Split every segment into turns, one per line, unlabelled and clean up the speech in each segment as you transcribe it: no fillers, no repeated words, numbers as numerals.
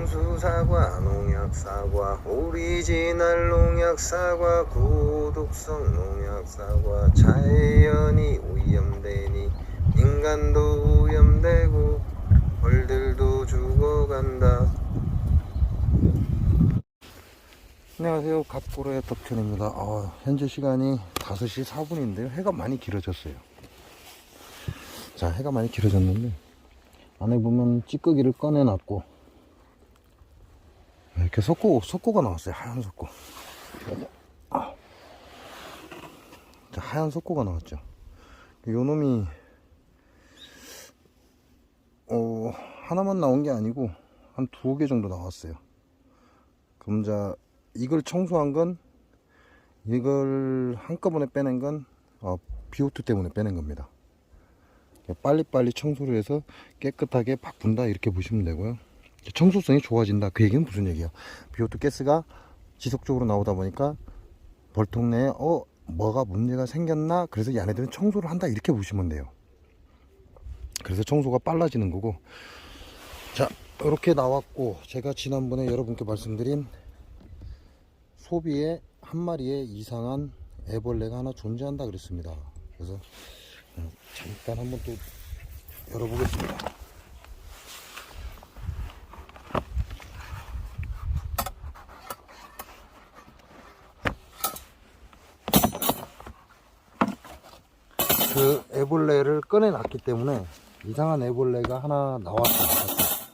성수사과, 농약사과, 오리지널 농약사과, 고독성 농약사과, 자연이 오염되니 인간도 오염되고 벌들도 죽어간다. 안녕하세요, 갑고로의 덕천입니다. 현재 시간이 5시 4분인데요 해가 많이 길어졌어요. 자, 해가 많이 길어졌는데 안에 보면 찌꺼기를 꺼내놨고 이렇게 석고가 나왔어요. 하얀 석고. 자, 하얀 석고가 나왔죠. 요 놈이 하나만 나온 게 아니고 한 2개 정도 나왔어요. 그럼 자, 이걸 청소한 건, 이걸 한꺼번에 빼낸 건 비오트 때문에 빼낸 겁니다. 빨리빨리 청소를 해서 깨끗하게 바꾼다, 이렇게 보시면 되고요. 청소성이 좋아진다, 그 얘기는 무슨 얘기야? 비오트 가스가 지속적으로 나오다 보니까 벌통 내에 뭐가 문제가 생겼나, 그래서 얘네들은 청소를 한다, 이렇게 보시면 돼요. 그래서 청소가 빨라지는 거고. 자, 이렇게 나왔고, 제가 지난번에 여러분께 말씀드린 소비에 한 마리에 이상한 애벌레가 하나 존재한다 그랬습니다. 그래서 잠깐 한번 또 열어보겠습니다. 그 애벌레를 꺼내놨기 때문에 이상한 애벌레가 하나 나왔어요.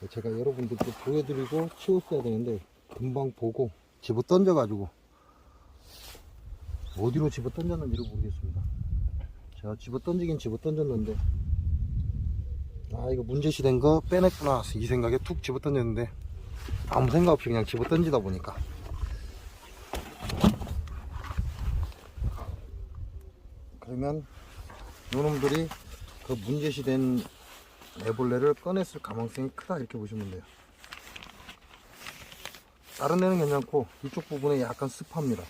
제가 여러분들께 보여드리고 치웠어야 되는데 금방 보고 집어 던져가지고 어디로 집어 던졌는지를 모르겠습니다. 제가 집어 던지긴 집어 던졌는데 이거 문제시 된 거 빼냈구나, 이 생각에 툭 집어 던졌는데 아무 생각 없이 그냥 집어 던지다 보니까 그러면 요놈들이 그 문제시 된 애벌레를 꺼냈을 가능성이 크다, 이렇게 보시면 돼요. 다른 데는 괜찮고 이쪽 부분에 약간 습합니다.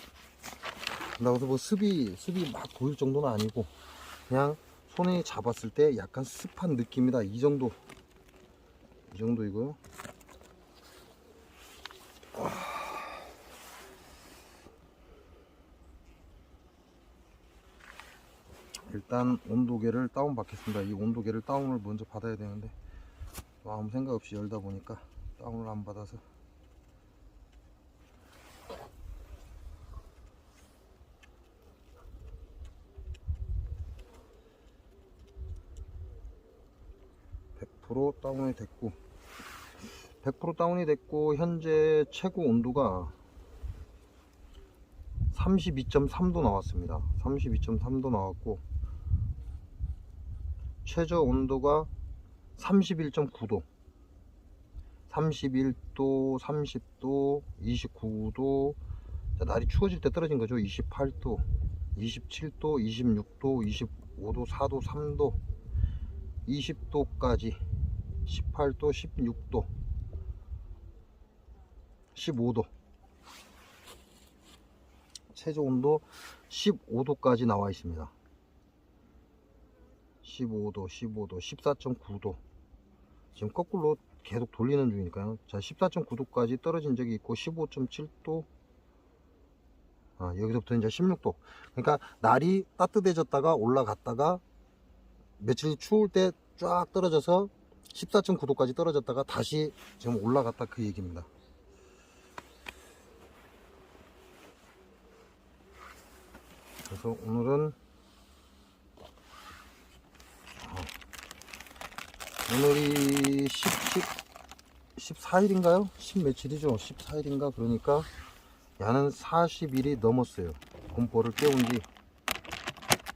그래서 뭐 습이 막 보일 정도는 아니고 그냥 손에 잡았을 때 약간 습한 느낌이다, 이 정도이고요. 일단 온도계를 다운 받겠습니다. 이 온도계를 다운을 먼저 받아야 되는데 아무 생각 없이 열다 보니까 다운을 안 받아서. 다운이 됐고 100% 다운이 됐고 현재 최고 온도가 32.3도 나왔습니다. 32.3도 나왔고 최저 온도가 31.9도 31도 30도 29도. 자, 날이 추워질 때 떨어진 거죠. 28도 27도 26도 25도 4도 3도 20도까지 18도 16도 15도 최저 온도 15도까지 나와 있습니다. 15도 14.9도 지금 거꾸로 계속 돌리는 중이니까요. 자, 14.9도까지 떨어진 적이 있고 15.7도 여기서부터 이제 16도. 그러니까 날이 따뜻해졌다가 올라갔다가 며칠 추울 때 쫙 떨어져서 14.9도까지 떨어졌다가 다시 지금 올라갔다, 그 얘기입니다. 그래서 오늘은 오늘이 14일인가요? 10 며칠이죠? 14일인가? 그러니까 야는 40일이 넘었어요. 곰벌을 깨운 지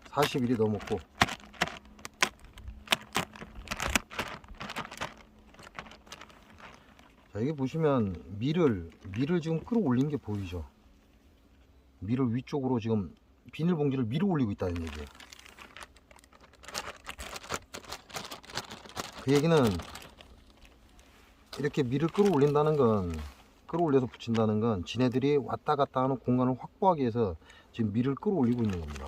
40일이 넘었고, 자, 여기 보시면 밀을 지금 끌어올린 게 보이죠? 밀을 위쪽으로 지금 비닐봉지를 밀어 올리고 있다는 얘기예요. 그 얘기는 이렇게 밀을 끌어올린다는 건, 끌어올려서 붙인다는 건 지네들이 왔다 갔다 하는 공간을 확보하기 위해서 지금 밀을 끌어올리고 있는 겁니다.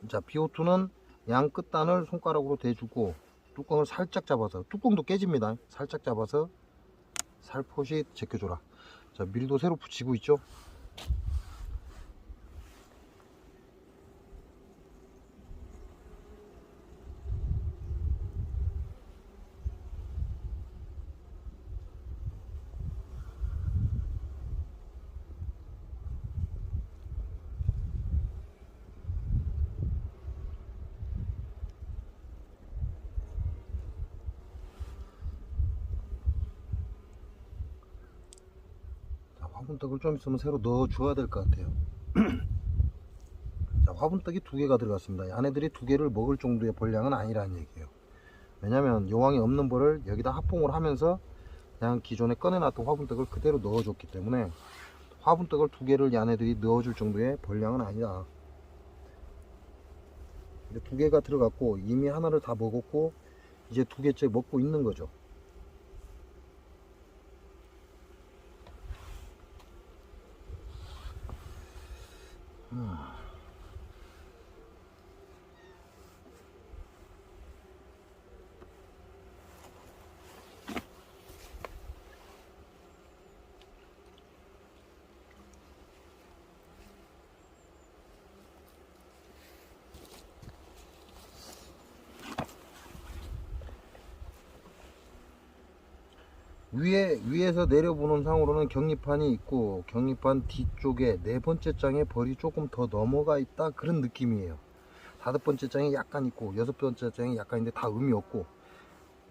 자, BO2는 양 끝단을 손가락으로 대주고 뚜껑을 살짝 잡아서, 뚜껑도 깨집니다. 살짝 잡아서 살포시 제껴줘라. 자, 밀도 새로 붙이고 있죠. 화분떡을 좀 있으면 새로 넣어 줘야 될 것 같아요. 자, 화분떡이 2개가 들어갔습니다. 안에들이 2개를 먹을 정도의 벌량은 아니라는 얘기예요. 왜냐면 여왕이 없는 벌을 여기다 합봉을 하면서 그냥 기존에 꺼내놨던 화분떡을 그대로 넣어줬기 때문에 화분떡을 2개를 얘네들이 넣어줄 정도의 벌량은 아니다. 2개가 들어갔고 이미 하나를 다 먹었고 이제 2개째 먹고 있는 거죠. 위에서 내려보는 상으로는 격리판이 있고 격리판 뒤쪽에 4번째 장에 벌이 조금 더 넘어가 있다 그런 느낌이에요. 5번째 장에 약간 있고 6번째 장에 약간 있는데 다 의미 없고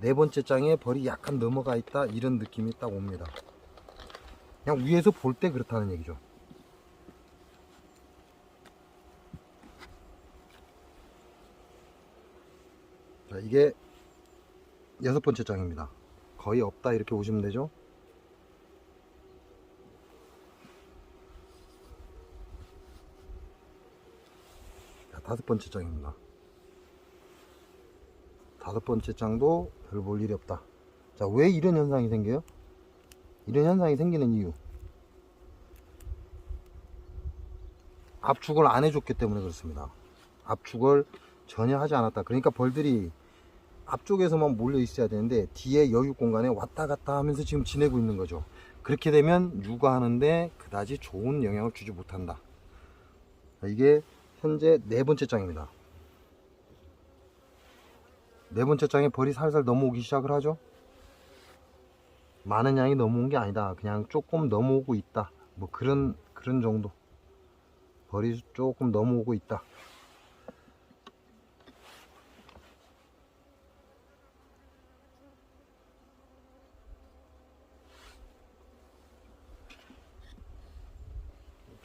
4번째 장에 벌이 약간 넘어가 있다 이런 느낌이 딱 옵니다. 그냥 위에서 볼 때 그렇다는 얘기죠. 자, 이게 6번째 장입니다. 거의 없다 이렇게 보시면 되죠. 자, 5번째 장입니다. 5번째 장도 별 볼 일이 없다. 자, 왜 이런 현상이 생겨요? 이런 현상이 생기는 이유, 압축을 안 해줬기 때문에 그렇습니다. 압축을 전혀 하지 않았다. 그러니까 벌들이 앞쪽에서만 몰려 있어야 되는데 뒤에 여유 공간에 왔다 갔다 하면서 지금 지내고 있는 거죠. 그렇게 되면 육아하는데 그다지 좋은 영향을 주지 못한다. 이게 현재 4번째 장입니다. 4번째 장에 벌이 살살 넘어오기 시작을 하죠. 많은 양이 넘어온 게 아니다. 그냥 조금 넘어오고 있다. 뭐 그런 정도. 벌이 조금 넘어오고 있다.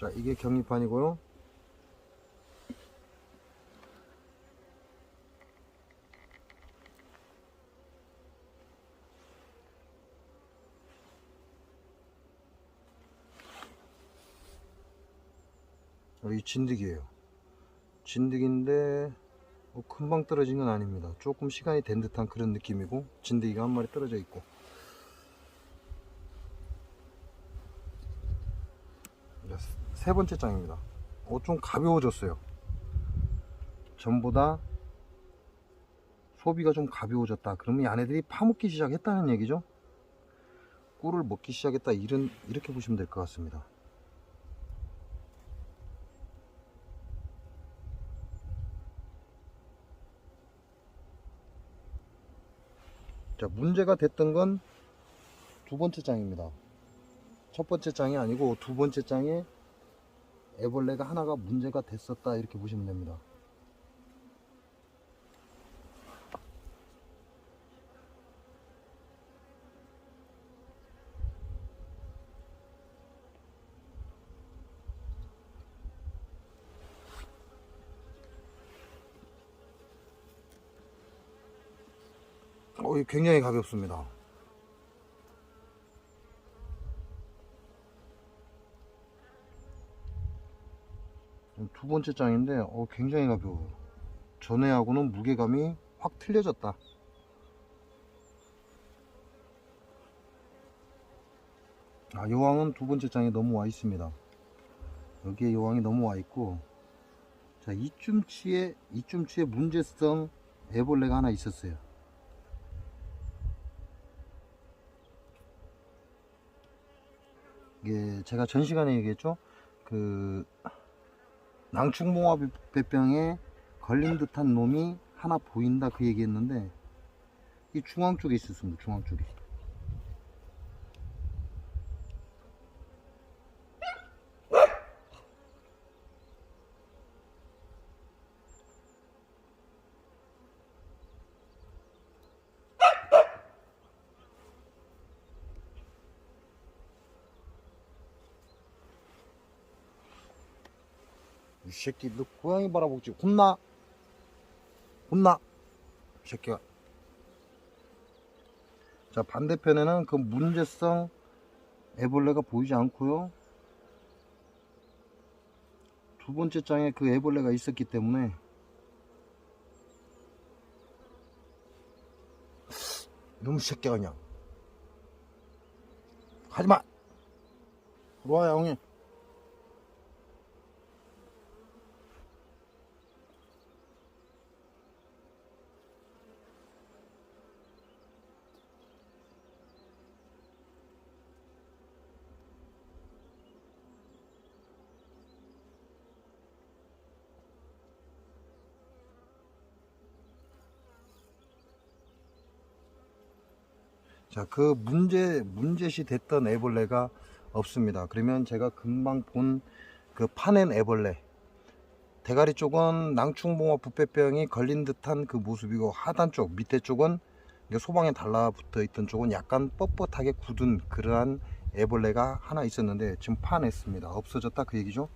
자, 이게 격리판이고요. 이 진드기예요. 진드기인데 뭐 금방 떨어진 건 아닙니다. 조금 시간이 된 듯한 그런 느낌이고 진드기가 한 마리 떨어져 있고. 세 번째 장입니다. 좀 가벼워졌어요. 전보다 소비가 좀 가벼워졌다. 그러면 얘네들이 파먹기 시작했다는 얘기죠. 꿀을 먹기 시작했다. 이렇게 보시면 될 것 같습니다. 자, 문제가 됐던 건 2번째 장입니다. 첫 번째 장이 아니고 2번째 장에 애벌레가 하나가 문제가 됐었다. 이렇게 보시면 됩니다. 굉장히 가볍습니다. 두 번째 장인데 굉장히 가벼워요. 전에하고는 무게감이 확 틀려졌다. 여왕은 2번째 장에 넘어와 있습니다. 여기에 여왕이 넘어와 있고 자, 이쯤치에 문제성 애벌레가 하나 있었어요. 이게 제가 전 시간에 얘기했죠. 그 낭충봉화배병에 걸린 듯한 놈이 하나 보인다 그 얘기했는데, 이 중앙 쪽에 있었습니다. 중앙 쪽에. 이 새끼, 너 고양이 바라보지. 혼나? 혼나? 이 새끼가. 자, 반대편에는 그 문제성 애벌레가 보이지 않고요. 두 번째 장에 그 애벌레가 있었기 때문에, 이놈 새끼가 그냥 하지마. 들어와 형님. 자, 그 문제시 됐던 애벌레가 없습니다. 그러면 제가 금방 본 그 파낸 애벌레, 대가리 쪽은 낭충봉화 부패병이 걸린 듯한 그 모습이고, 하단 쪽 밑에 쪽은 소방에 달라붙어 있던 쪽은 약간 뻣뻣하게 굳은 그러한 애벌레가 하나 있었는데, 지금 파냈습니다. 없어졌다 그 얘기죠.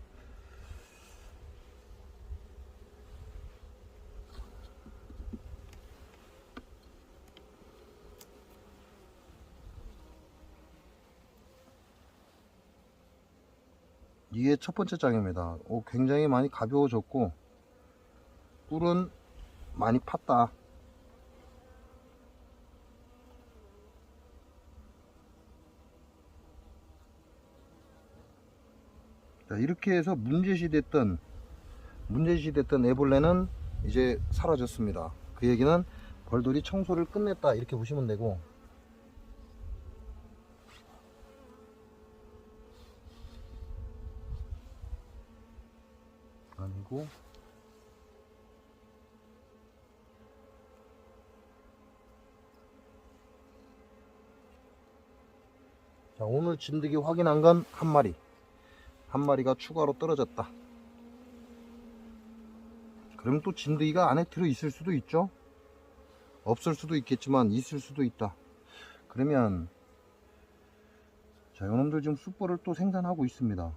이게 첫 번째 장입니다. 굉장히 많이 가벼워졌고, 뿔은 많이 팠다. 자, 이렇게 해서 문제시 됐던 애벌레는 이제 사라졌습니다. 그 얘기는 벌들이 청소를 끝냈다 이렇게 보시면 되고, 아니고, 자, 오늘 진드기 확인한 건 한 마리가 추가로 떨어졌다. 그럼 또 진드기가 안에 들어 있을 수도 있죠. 없을 수도 있겠지만 있을 수도 있다. 그러면 자, 이놈들 지금 숯벌을 또 생산하고 있습니다.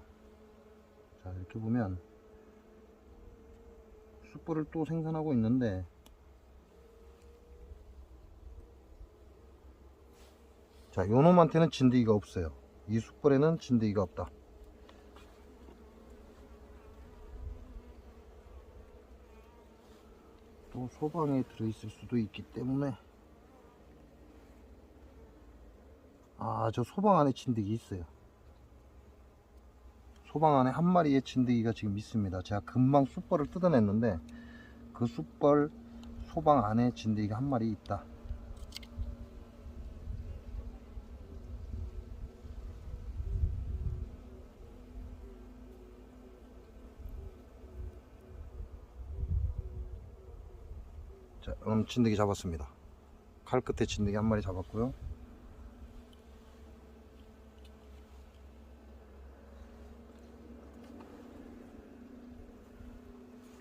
자, 이렇게 보면 숯벌을 또 생산하고 있는데, 자, 요놈한테는 진드기가 없어요. 이 숯벌에는 진드기가 없다. 또 소방에 들어있을 수도 있기 때문에, 저 소방 안에 진드기 있어요. 소방 안에 한 마리의 진드기가 지금 있습니다. 제가 금방 숯벌을 뜯어냈는데, 그 숯벌 소방 안에 진드기가 한 마리 있다. 자, 그럼 진드기 잡았습니다. 칼 끝에 진드기 한 마리 잡았고요.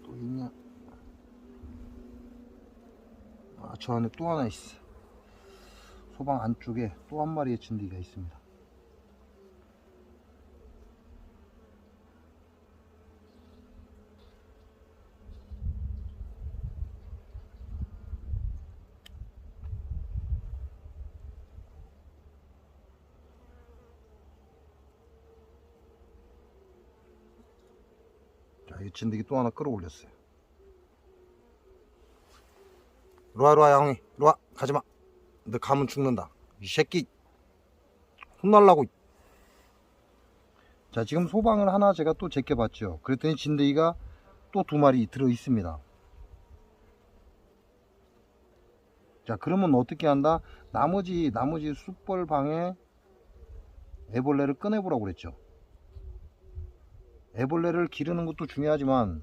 또 있냐? 저 안에 또 하나 있어. 소방 안쪽에 또 한 마리의 진드기가 있습니다. 자, 이 진드기 또 하나 끌어올렸어요. 이리와 양이, 이리와. 가지마. 너 가면 죽는다. 이 새끼 혼날라고. 자, 지금 소방을 하나 제가 또 제껴봤죠. 그랬더니 진드기가 또 2마리 들어 있습니다. 자, 그러면 어떻게 한다? 나머지 숯벌 방에 애벌레를 꺼내보라고 그랬죠. 애벌레를 기르는 것도 중요하지만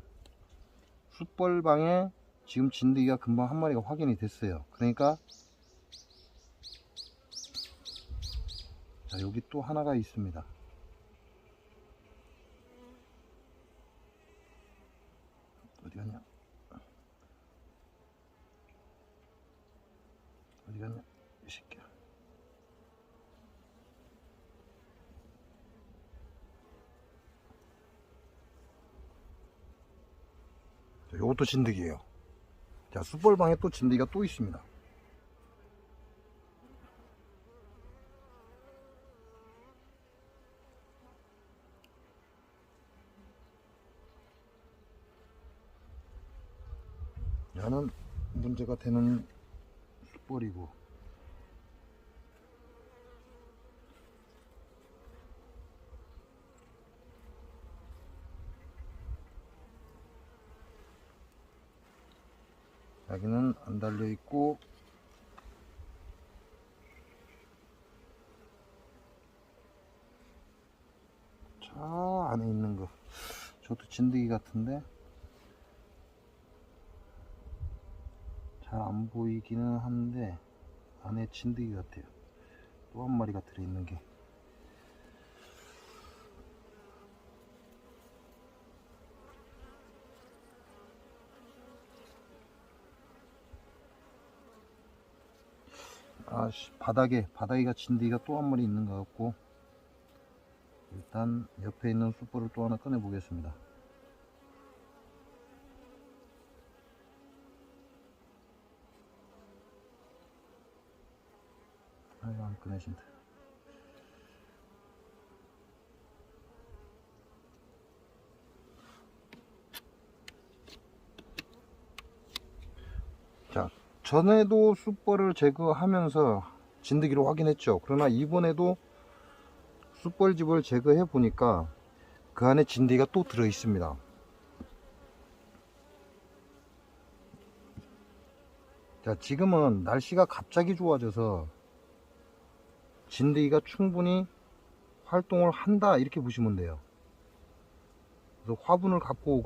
숯벌 방에 지금 진드기가 금방 한 마리가 확인이 됐어요. 그러니까 자, 여기 또 하나가 있습니다. 어디 갔냐? 어디 갔냐? 이 새끼야. 자, 요것도 진드기예요. 자, 숯벌방에 또 진드기가 또 있습니다. 얘는 문제가 되는 숯벌이고, 여기는 안 달려 있고, 저 안에 있는 거 저도 진드기 같은데 잘 안 보이기는 한데 안에 진드기 같아요. 또 한 마리가 들어있는 게. 아씨, 바닥에가 진드기가 또 한 마리 있는 것 같고, 일단 옆에 있는 숯불을 또 하나 꺼내 보겠습니다. 아유, 안 꺼내진다. 자, 전에도 숯벌을 제거하면서 진드기를 확인했죠. 그러나 이번에도 숯벌집을 제거해 보니까 그 안에 진드기가 또 들어 있습니다. 자, 지금은 날씨가 갑자기 좋아져서 진드기가 충분히 활동을 한다, 이렇게 보시면 돼요. 그래서 화분을 갖고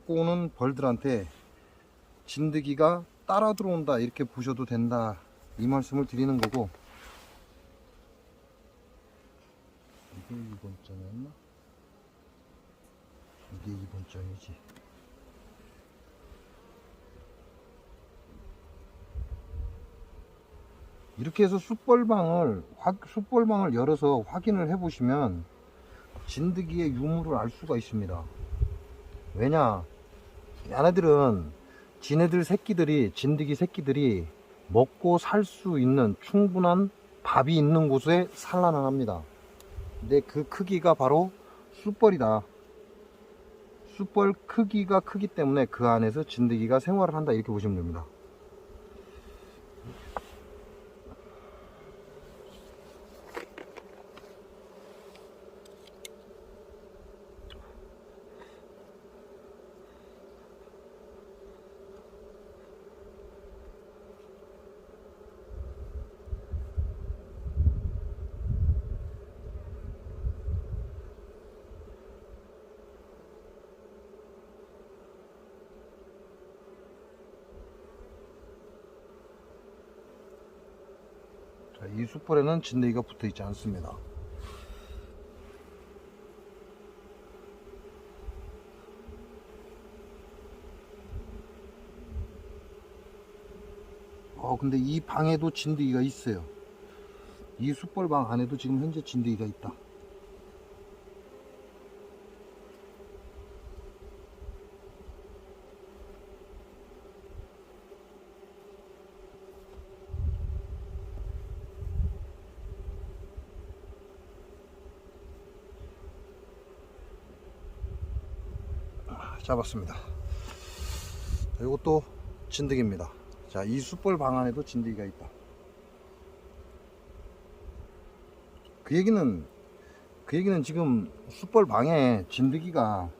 오는 벌들한테 진드기가 따라 들어온다, 이렇게 보셔도 된다, 이 말씀을 드리는 거고. 이게 2번점이었나? 이게 2번점이지. 이렇게 해서 숯벌방을 열어서 확인을 해 보시면 진드기의 유무를 알 수가 있습니다. 왜냐, 얘네들은 진드기 새끼들이 먹고 살 수 있는 충분한 밥이 있는 곳에 산란합니다. 근데 그 크기가 바로 숯벌이다. 숯벌 크기가 크기 때문에 그 안에서 진드기가 생활을 한다, 이렇게 보시면 됩니다. 자, 이 숯벌에는 진드기가 붙어 있지 않습니다. 근데 이 방에도 진드기가 있어요. 이 숯벌방 안에도 지금 현재 진드기가 있다. 잡았습니다. 이것도 진드기입니다. 자, 이 숯벌 방 안에도 진드기가 있다. 그 얘기는 그 얘기는 지금 숯벌 방에 진드기가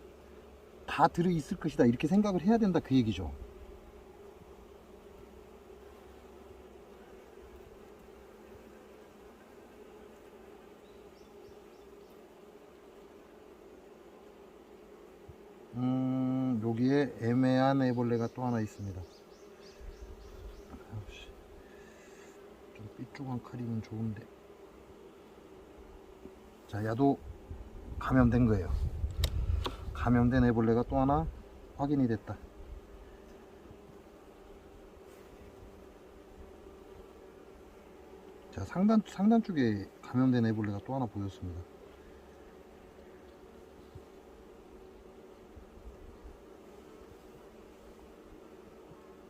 다 들어있을 것이다 이렇게 생각을 해야 된다 그 얘기죠. 여기에 애매한 애벌레가 또 하나 있습니다. 좀 삐뚤한 칼이면 좋은데. 자, 야도 감염된 거예요. 감염된 애벌레가 또 하나 확인이 됐다. 자, 상단 쪽에 감염된 애벌레가 또 하나 보였습니다.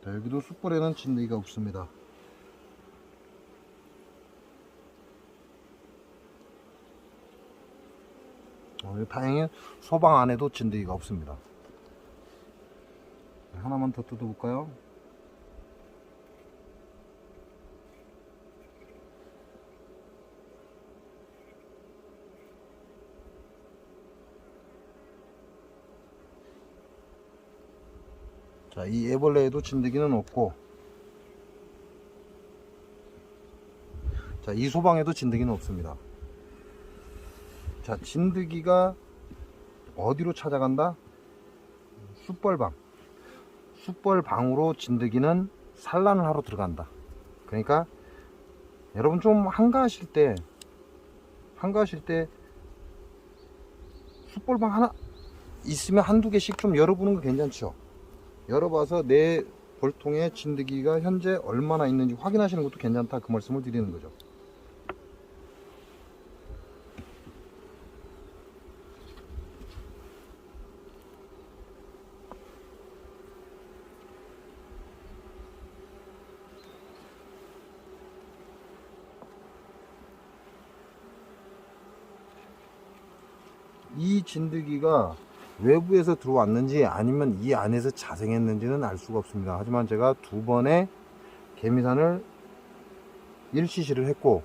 자, 여기도 숯불에는 진드기가 없습니다. 다행히 소방 안에도 진드기가 없습니다. 하나만 더 뜯어볼까요? 자, 이 애벌레에도 진드기는 없고, 자, 이 소방에도 진드기는 없습니다. 자, 진드기가 어디로 찾아간다? 숯벌방. 숯벌방으로 진드기는 산란을 하러 들어간다. 그러니까 여러분 좀 한가하실 때 숯벌방 하나 있으면 한두 개씩 좀 열어보는 거 괜찮죠? 열어봐서 내 볼통에 진드기가 현재 얼마나 있는지 확인하시는 것도 괜찮다 그 말씀을 드리는 거죠. 이 진드기가 외부에서 들어왔는지 아니면 이 안에서 자생했는지는 알 수가 없습니다. 하지만 제가 2번의 개미산을 일시시를 했고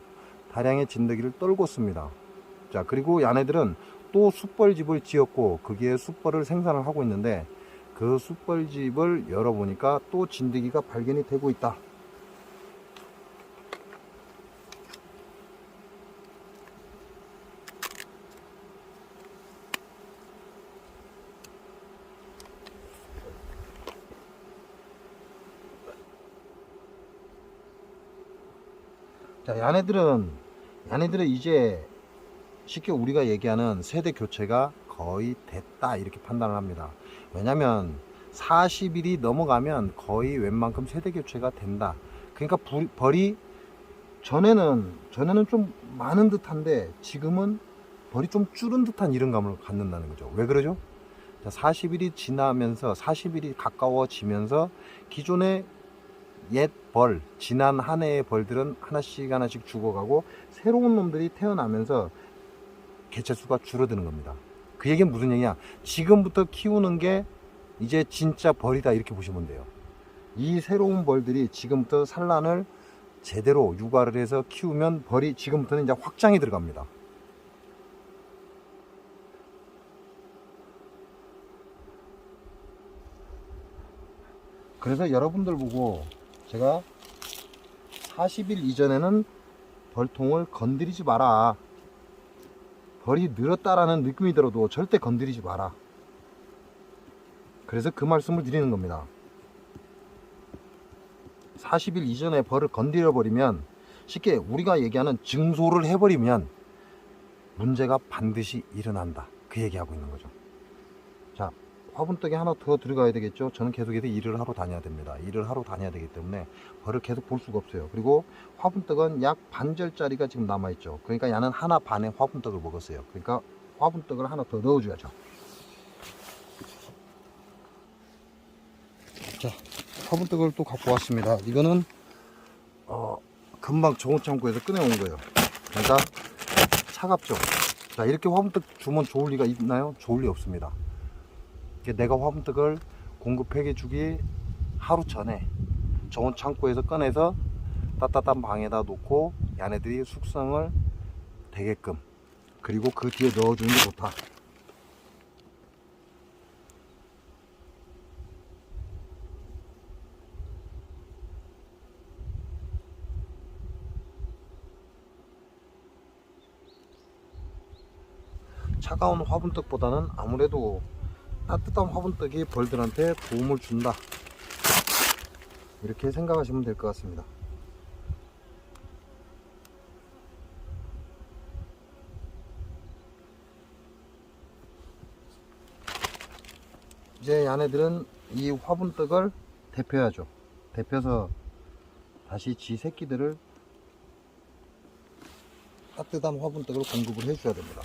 다량의 진드기를 떨궜습니다. 자, 그리고 얘네들은 또 숯벌집을 지었고 거기에 숯벌을 생산을 하고 있는데 그 숯벌집을 열어보니까 또 진드기가 발견이 되고 있다. 자, 얘네들은 이제 쉽게 우리가 얘기하는 세대 교체가 거의 됐다 이렇게 판단을 합니다. 왜냐면 40일이 넘어가면 거의 웬만큼 세대 교체가 된다. 그러니까 벌이 전에는 좀 많은 듯한데 지금은 벌이 좀 줄은 듯한 이런 감을 갖는다는 거죠. 왜 그러죠? 자, 40일이 지나면서 40일이 가까워지면서 기존의 옛 벌, 지난 한 해의 벌들은 하나씩 죽어가고 새로운 놈들이 태어나면서 개체수가 줄어드는 겁니다. 그 얘기는 무슨 얘기냐? 지금부터 키우는 게 이제 진짜 벌이다 이렇게 보시면 돼요. 이 새로운 벌들이 지금부터 산란을 제대로 육아를 해서 키우면 벌이 지금부터는 이제 확장이 들어갑니다. 그래서 여러분들 보고 제가 40일 이전에는 벌통을 건드리지 마라. 벌이 늘었다라는 느낌이 들어도 절대 건드리지 마라. 그래서 그 말씀을 드리는 겁니다. 40일 이전에 벌을 건드려 버리면 쉽게 우리가 얘기하는 증소를 해버리면 문제가 반드시 일어난다. 그 얘기하고 있는 거죠. 자, 화분떡에 하나 더 들어가야 되겠죠. 저는 계속해서 일을 하러 다녀야 됩니다. 일을 하러 다녀야 되기 때문에 벌을 계속 볼 수가 없어요. 그리고 화분떡은 약 반절짜리가 지금 남아있죠. 그러니까 얘는 하나 반의 화분떡을 먹었어요. 그러니까 화분떡을 하나 더 넣어줘야죠. 자, 화분떡을 또 갖고 왔습니다. 이거는 금방 정우창고에서 꺼내온 거예요. 그러니까 차갑죠. 자, 이렇게 화분떡 주면 좋을 리가 있나요? 좋을 리 없습니다. 내가 화분떡을 공급해 주기 하루 전에 정원 창고에서 꺼내서 따뜻한 방에다 놓고 얘네들이 숙성을 되게끔 그리고 그 뒤에 넣어주는 게 좋다. 차가운 화분떡보다는 아무래도 따뜻한 화분떡이 벌들한테 도움을 준다, 이렇게 생각하시면 될 것 같습니다. 이제 얘네들은 이 화분떡을 데펴야죠. 데펴서 다시 지 새끼들을 따뜻한 화분떡을 공급을 해줘야 됩니다.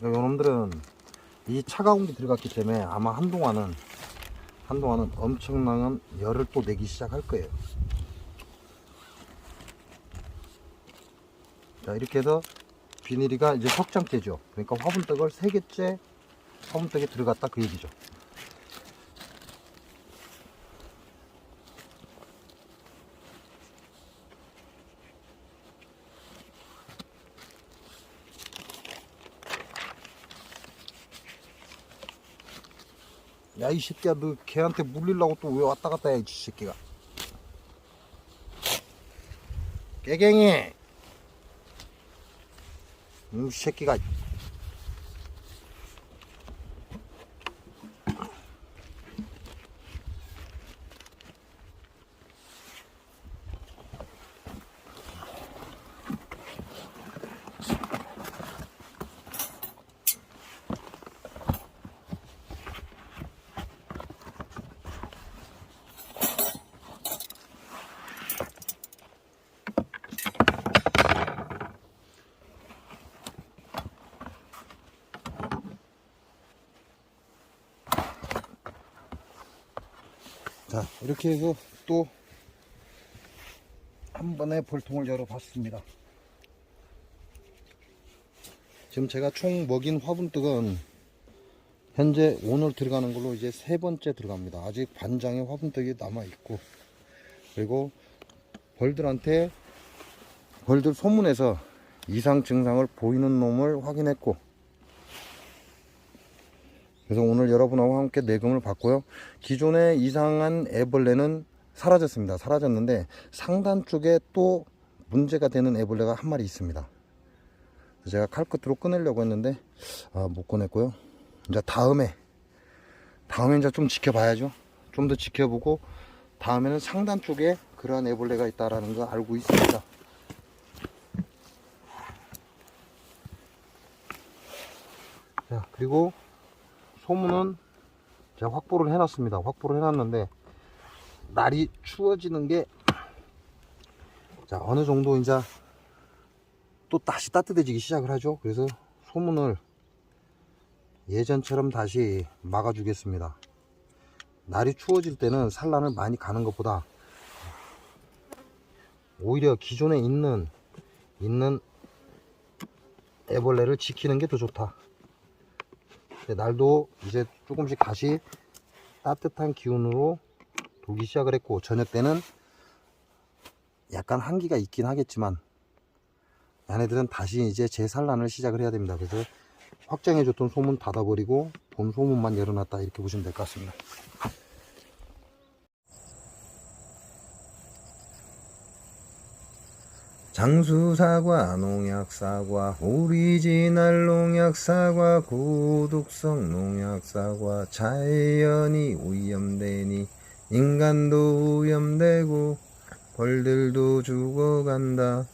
요놈들은 이 차가운 게 들어갔기 때문에 아마 한동안은 엄청난 열을 또 내기 시작할 거예요. 자, 이렇게 해서 비닐이가 이제 석장째죠. 그러니까 화분떡을 3개째 화분떡에 들어갔다, 그 얘기죠. 야, 이 새끼야, 너 걔한테 물리려고 또 왜 왔다 갔다 해, 이 새끼가. 깨갱이! 이 새끼가. 자, 이렇게 해서 또 한 번에 벌통을 열어봤습니다. 지금 제가 총 먹인 화분떡은 현재 오늘 들어가는 걸로 이제 3번째 들어갑니다. 아직 반장의 화분떡이 남아있고, 그리고 벌들한테 벌들 소문에서 이상 증상을 보이는 놈을 확인했고, 그래서 오늘 여러분하고 함께 내금을 받고요. 기존에 이상한 애벌레는 사라졌습니다. 사라졌는데 상단 쪽에 또 문제가 되는 애벌레가 한 마리 있습니다. 제가 칼끝으로 꺼내려고 했는데 못 꺼냈고요. 이제 다음에 이제 좀 지켜봐야죠. 좀 더 지켜보고 다음에는 상단 쪽에 그러한 애벌레가 있다라는 거 알고 있습니다. 자, 그리고 소문은 제가 확보를 해놨습니다. 확보를 해놨는데 날이 추워지는 게 자, 어느 정도 이제 또 다시 따뜻해지기 시작을 하죠. 그래서 소문을 예전처럼 다시 막아주겠습니다. 날이 추워질 때는 산란을 많이 가는 것보다 오히려 기존에 있는 애벌레를 지키는 게 더 좋다. 날도 이제 조금씩 다시 따뜻한 기온으로 돌기 시작을 했고, 저녁 때는 약간 한기가 있긴 하겠지만 얘네들은 다시 이제 재산란을 시작을 해야 됩니다. 그래서 확장해줬던 소문 닫아버리고 본 소문만 열어놨다, 이렇게 보시면 될 것 같습니다. 장수사과, 농약사과, 오리지널 농약사과, 고독성 농약사과, 자연이 오염되니 인간도 오염되고 벌들도 죽어간다.